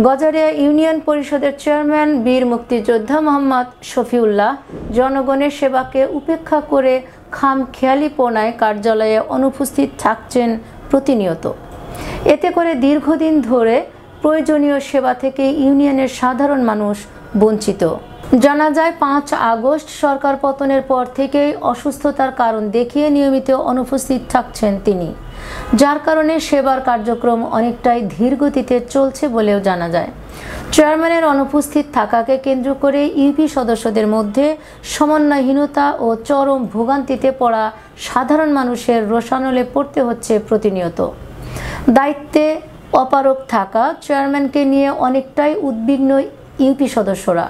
Gazaria union পরিষদের chairman বীর মুক্তিযোদ্ধা মোহাম্মদ শফিউল্লাহ জনগণের সেবাকে উপেক্ষা করে খামখেয়ালিপনায় কার্যালয়ে অনুপস্থিত থাকছেন প্রতিনিয়ত। এতে করে দীর্ঘদিন ধরে প্রয়োজনীয় সেবা থেকে ইউনিয়নের সাধারণ মানুষ বঞ্চিত। জানা যায় 5 আগস্ট সরকার পতনের পর থেকেই অসুস্থতার কারণ দেখিয়ে নিয়মিত অনুপস্থিত থাকছেন তিনি, যার কারণে সেবার কার্যক্রম অনেকটাই ধীরগতিতে চলছে বলেও জানা যায়। চেয়ারম্যানের অনুপস্থিত থাকাকে কেন্দ্র করে ইউপি সদস্যদের মধ্যে সমন্বয়হীনতা ও চরম ভোগান্তিতে পড়া সাধারণ মানুষের রোষানলে পড়তে হচ্ছে প্রতিনিয়ত। দায়িত্বে অপারগ থাকা চেয়ারম্যানকে নিয়ে অনেকটাই উদ্বিগ্ন ইউপি সদস্যরা।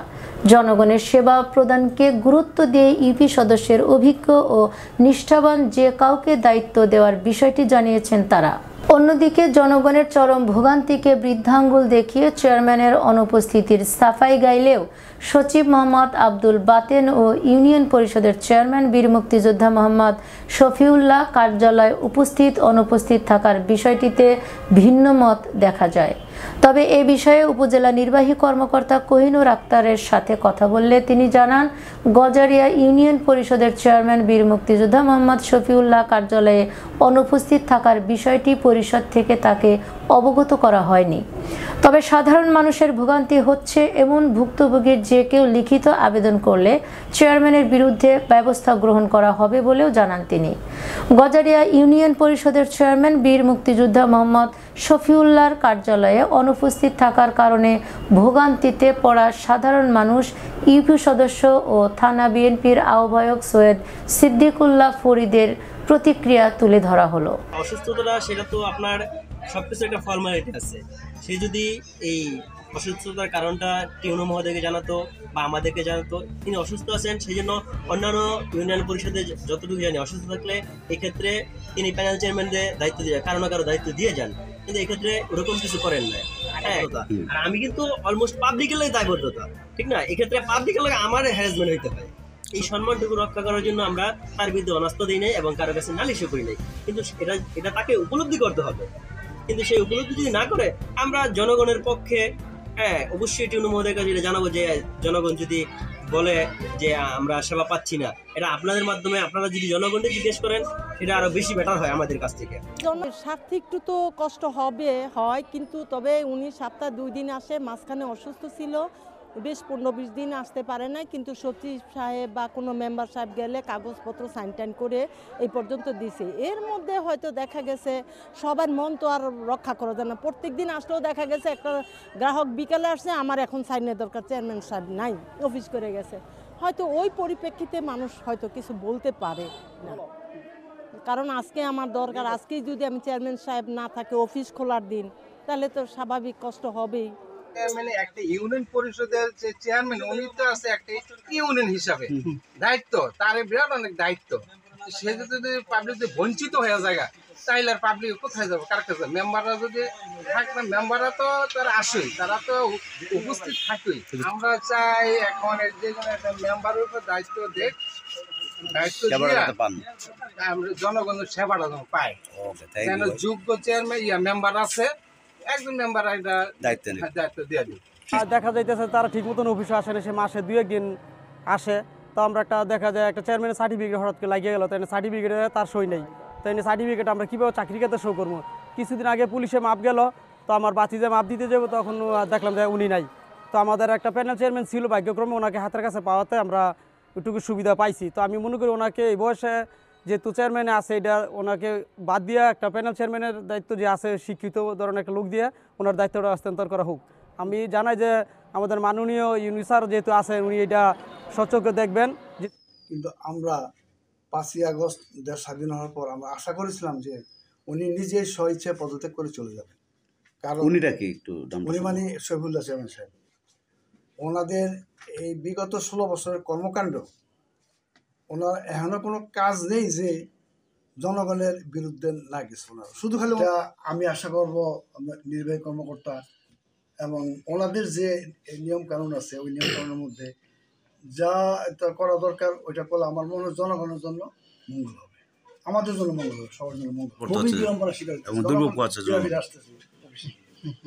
জনগণের সেবা প্রদানকে গুরুত্ব দিয়ে ইউপি সদস্যের অভিজ্ঞ ও নিষ্ঠাবান যে কাউকে দায়িত্ব দেওয়ার বিষয়টি জানিয়েছেন তারা। অন্যদিকে জনগণের চরম ভোগান্তিকে বৃদ্ধাঙ্গুল দেখিয়ে চেয়ারম্যানের অনুপস্থিতির সাফাই গাইলেও সচিব মোহাম্মদ আব্দুল বাতেন ও ইউনিয়ন পরিষদের চেয়ারম্যান বীর মুক্তিযোদ্ধা মোহাম্মদ শফিউল্লাহ কার্যালয়ে অনুপস্থিত থাকার বিষয়টিতে ভিন্ন মত দেখা যায়। তবে এ বিষয়ে উপজেলা নির্বাহী কর্মকর্তা কোহিনুর আক্তারের সাথে কথা বললে তিনি জানান, গজারিয়া ইউনিয়ন পরিষদের চেয়ারম্যান বীর মুক্তিযোদ্ধা মোহাম্মদ শফিউল্লাহ কার্যালয়ে অনুপস্থিত থাকার বিষয়টি পরিষদ থেকে তাকে অবগত করা হয়নি। তবে সাধারণ মানুষের ভোগান্তি হচ্ছে এমন ভুক্তভোগীর যে কেউ লিখিত আবেদন করলে চেয়ারম্যানের বিরুদ্ধে ব্যবস্থা গ্রহণ করা হবে বলেও জানান তিনি। গজারিয়া ইউনিয়ন পরিষদের চেয়ারম্যান বীর মুক্তিযোদ্ধা মোহাম্মদ শফিউল্লাহর কার্যালয়ে অনুপস্থিত থাকার কারণে ভোগান্তিতে পড়া সাধারণ মানুষ ইউপি সদস্য ও থানা বিএনপির আহ্বায়ক সৈয়দ সিদ্দিকুল্লাহ ফরিদের প্রতিক্রিয়া তুলে ধরা হলো। অসুস্থতা সেটা তো আপনার সবকিছু একটা ফর্মালিটি আছে। সে যদি এই অসুস্থতার কারণটা টিউনো মহোদয়কে জানাতো বা আমাদেরকে জানাতো তিনি অসুস্থ আছেন, সেই জন্য অন্যান্য ইউনিয়ন পরিষদে যতটুকু জানি অসুস্থ থাকলে এক্ষেত্রে তিনি প্যানেল চেয়ারম্যানদের দায়িত্ব দিয়ে কারো না কারো দায়িত্ব দিয়ে যান, কিন্তু এক্ষেত্রে ওরকম কিছু করেন না। হ্যাঁ, আর আমি কিন্তু অলমোস্ট পাবলিকের লাগে দায়বদ্ধতা, ঠিক না? এক্ষেত্রে পাবলিকের লাগে আমার হ্যারাসমেন্ট হইতে হয়। এই সম্মানটুকু রক্ষা করার জন্য আমরা তার বিরুদ্ধে অনাস্থা দিই নাই এবং কারো কাছে নালিশও করি নাই, কিন্তু এটা তাকে উপলব্ধি করতে হবে। কিন্তু সেই উপলব্ধি যদি না করে আমরা জনগণের পক্ষে অবশ্যই টিউনো মহোদয়ের কাছে জানাবো যে জনগণ যদি বলে যে আমরা সেবা পাচ্ছি না, এটা আপনাদের মাধ্যমে আপনারা যদি জনগণকে জিজ্ঞেস করেন এটা আরো বেশি বেটার হয় আমাদের কাছ থেকে। স্বার্থে একটু তো কষ্ট হয়, কিন্তু তবে উনি সপ্তাহে 2 দিন আসে, মাঝখানে অসুস্থ ছিল, বেশ 15-20 দিন আসতে পারে না, কিন্তু সচিব সাহেব বা কোনো মেম্বার সাহেব গেলে কাগজপত্র সাইন টাইন করে এই পর্যন্ত দিছে। এর মধ্যে হয়তো দেখা গেছে সবার মন তো আর রক্ষা করা যায় না। প্রত্যেক দিন আসলেও দেখা গেছে একটা গ্রাহক বিকালে আসছে, আমার এখন সাইনের দরকার, চেয়ারম্যান সাহেব নাই, অফিস করে গেছে। হয়তো ওই পরিপ্রেক্ষিতে মানুষ হয়তো কিছু বলতে পারে না, কারণ আজকে আমার দরকার, আজকেই যদি আমি চেয়ারম্যান সাহেব না থাকে অফিস খোলার দিন, তাহলে তো স্বাভাবিক কষ্ট হবেই। মানে একটা ইউনিয়ন পরিষদের যে চেয়ারম্যান উনি তো আছে একটা ইউনিয়ন হিসাবে দায়িত্ব, তার বিরাট অনেক দায়িত্ব। সে যদি পাবলিক বঞ্চিত হয়ে যায় তাইলে আর পাবলিক কোথায় যাবে, কার কাছে? মেম্বাররা যদি থাকবে, মেম্বাররা তো তারা আসেই, তারা তো উপস্থিত থাকেই। আমরা চাই এখন যে কোনো একটা মেম্বারের উপর দায়িত্ব দেখ, দায়িত্ব দিয়ে আমরা জনগণের সেবাটা পাই। যেন যোগ্য চেয়ারম্যান মেম্বার আছে, একজন মেম্বার এটা দায়িত্ব দিয়ে দিই। দেখা যাইতেছে তারা ঠিক মতন অফিসে আসে না, সে মাসে 2-1 দিন আসে। তো আমরা দেখা যায় একটা চেয়ারম্যানের সার্টিফিকেট হঠাৎ করে লাগিয়ে গেল, তাই সার্টিফিকেটে তার সই নেই, তাই সার্টিফিকেট আমরা কীভাবে চাকরি ক্ষেত্রে শো করবো? কিছুদিন আগে পুলিশে মাপ গেল, তো আমার বাতিজে মাপ দিতে যাবো, তখন দেখলাম যে উনি নাই। তো আমাদের একটা প্যানেল চেয়ারম্যান ছিল, ভাগ্যক্রমে ওনাকে হাতের কাছে পাওয়াতে আমরা একটু সুবিধা পাইছি। তো আমি মনে করি ওনাকে এই বয়সে যেহেতু চেয়ারম্যানে আছে, এটা ওনাকে বাদ দিয়ে একটা প্যানেল চেয়ারম্যানের দায়িত্ব যে আছে শিক্ষিত ধরনের একটা লোক দিয়ে ওনার দায়িত্বটা হস্তান্তর করা হোক। আমি জানাই যে আমাদের মাননীয় ইউনি স্যার যেহেতু আছেন, উনি এটা সচক্ষে দেখবেন। কিন্তু আমরা 5ই আগস্ট দেশ স্বাধীন হওয়ার পর আমরা আশা করেছিলাম যে উনি নিজেই স্বইচ্ছায় পদত্যাগ করে চলে যাবেন। কারণ উনি মানে শফিউল্লাহ চেয়ারম্যান সাহেব, ওনাদের এই বিগত 16 বছরের কর্মকাণ্ড, ওনার এখনো কোনো কাজ নেই যে জনগণের বিরুদ্ধে না গেছে। ওনার শুধু খালি আমি আশা করব নির্বাহী কর্মকর্তা এবং ওনাদের যে নিয়ম কানুন আছে ওই নিয়ম কানুনের মধ্যে যা করা দরকার ওইটা করলে আমার মনে হয় জনগণের জন্য মঙ্গল হবে, আমাদের জন্য মঙ্গল হবে, সবার জন্য মঙ্গল হবে।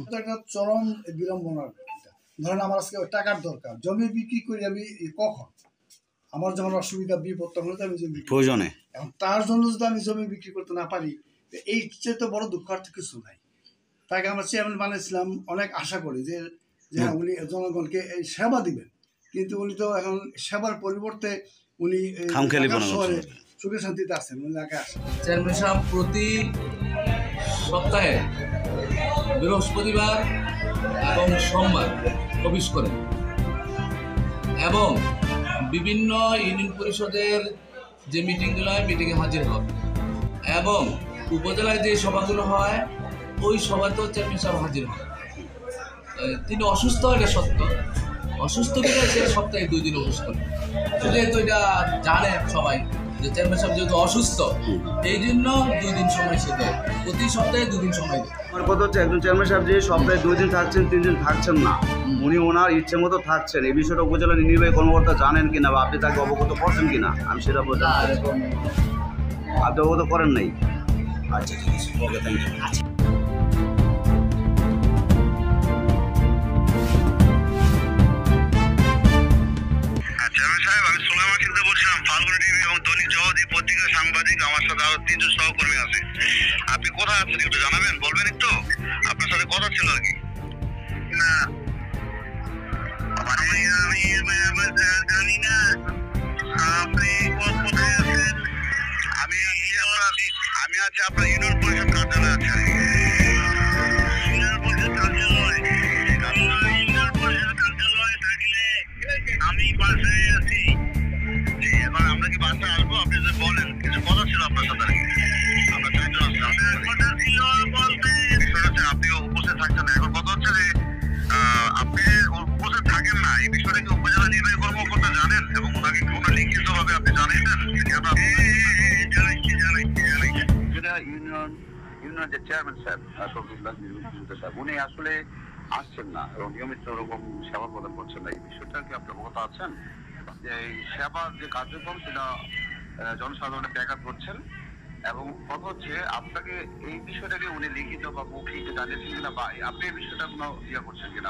এটা একটা চরম বিড়ম্বনার। ধরেন আমার আজকে টাকার দরকার, জমি বিক্রি করি আমি কখন, আমার যখন অসুবিধা বিপদ তখন তো আমি জমি প্রয়োজনে, এখন তার জন্য যদি আমি জমি বিক্রি করতে না পারি, এই চেয়ে তো বড় দুঃখ আর তো কিছু নাই। তাকে আমরা চেয়ারম্যান বানিয়েছিলাম অনেক আশা করি যে হ্যাঁ উনি জনগণকে এই সেবা দিবেন, কিন্তু উনি তো এখন সেবার পরিবর্তে উনি শহরে সুখে শান্তিতে আছেন, উনি আগে আসেন। চেয়ারম্যান সাহেব প্রতি সপ্তাহে বৃহস্পতিবার এবং সোমবার অফিস করেন এবং বিভিন্ন ইউনিয়ন পরিষদের যে মিটিংগুলো হয় মিটিংয়ে হাজির হন এবং উপজেলায় যে সভাগুলো হয় ওই সভাতেও চেয়ারম্যান সাহেব হাজির হন। তিনি অসুস্থ, এটা সত্য, অসুস্থ বিধায় সে সপ্তাহে 2 দিন অফিস করেন। যেহেতু এটা জানেন সবাই যে চেয়ারম্যান সাহেব যেহেতু অসুস্থ, এই জন্য 2 দিন সময় সে দেয়, প্রতি সপ্তাহে 2 দিন সময় দেয়। আমার কথা হচ্ছে একজন চেয়ারম্যান সাহেব যে সপ্তাহে 2 দিন থাকছেন, 3 দিন থাকছেন না, উনি ওনার ইচ্ছে মতো থাকছেন। এই বিষয়টা উপজেলা নির্বাহী কর্মকর্তা জানেন কিনা বা আপনি তাকে অবগত করছেন কিনা, আমি সেটা বলতে আপনি অবগত করেন নাই। আচ্ছা ঠিক আছে, ওকে, থ্যাংক ইউ। সাংবাদিক আমার সাথে আরো 3 জন সহকর্মী আছে। আপনি কোথায় আছেন একটু জানাবেন, বলবেন একটু? আপনার সাথে কথা ছিল আর কি। না আমি জানি না আপনি কোথায় আছেন। আমি আছি আপনার ইউনিয়ন পরিষদ কার্যালয়ে আছি। ইউনিয়ন পরিষদ কার্যালয়ে থাকলে আমি বাসায় আছি। এবার আমরা কি বাসায় আসবো? আপনি যদি বলেন, কিছু কথা ছিল আপনার সাথে। আমরা 4 জন আসলাম। কথা ছিল বলতে আপনিও উপস্থিত থাকছেন না। এখন কথা হচ্ছে যে আপনি উপস্থিত থাকেন না, এই বিষয়টা কি উপজেলা নির্বাহী কর্মকর্তা জানেন এবং ওনাকে কোনো লিখিত ভাবে আপনি জানিয়েছেন? ইউনিয়ন যে চেয়ারম্যান সাহেব শফিউল্লাহ সাহেব, উনি আসলে আসছেন না এবং নিয়মিত ওরকম সেবা প্রদান করছেন না। এই বিষয়টা কি আপনি অবগত আছেন? এই সেবার যে কার্যক্রম সেটা জনসাধারণের ব্যাঘাত করছেন এবং কথা হচ্ছে আপনাকে এই বিষয়টাকে উনি লিখিত বা মৌখিক জানিয়েছেন কিনা বা আপনি এই বিষয়টা কোনো করছেন কিনা?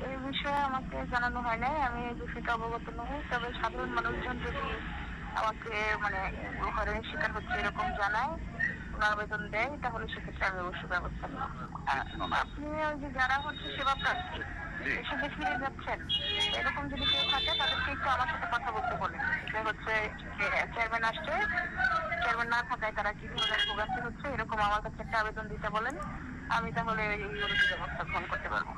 এই বিষয়ে আমাকে জানানো হয় নাই, আমি এই বিষয়টা অবগত নই। তবে সাধারণ মানুষজন যদি আমাকে মানে হয়রানির শিকার হচ্ছে এরকম জানায়, আবেদন দেয়, তাহলে সেক্ষেত্রে আমি অবশ্যই ব্যবস্থা নেব। আপনি ওই যে যারা হচ্ছে সেবা প্রার্থী এসে ফিরে যাচ্ছেন, এরকম যদি কেউ থাকে তাদেরকে একটু আমার সাথে কথা বলতে বলেন। যে হচ্ছে চেয়ারম্যান আসছে, চেয়ারম্যান না থাকায় তারা কি ধরনের ভোগান্তি হচ্ছে, এরকম আমার কাছে একটা আবেদন দিতে বলেন। আমি তাহলে এই অনুযায়ী ব্যবস্থা গ্রহণ করতে পারবো।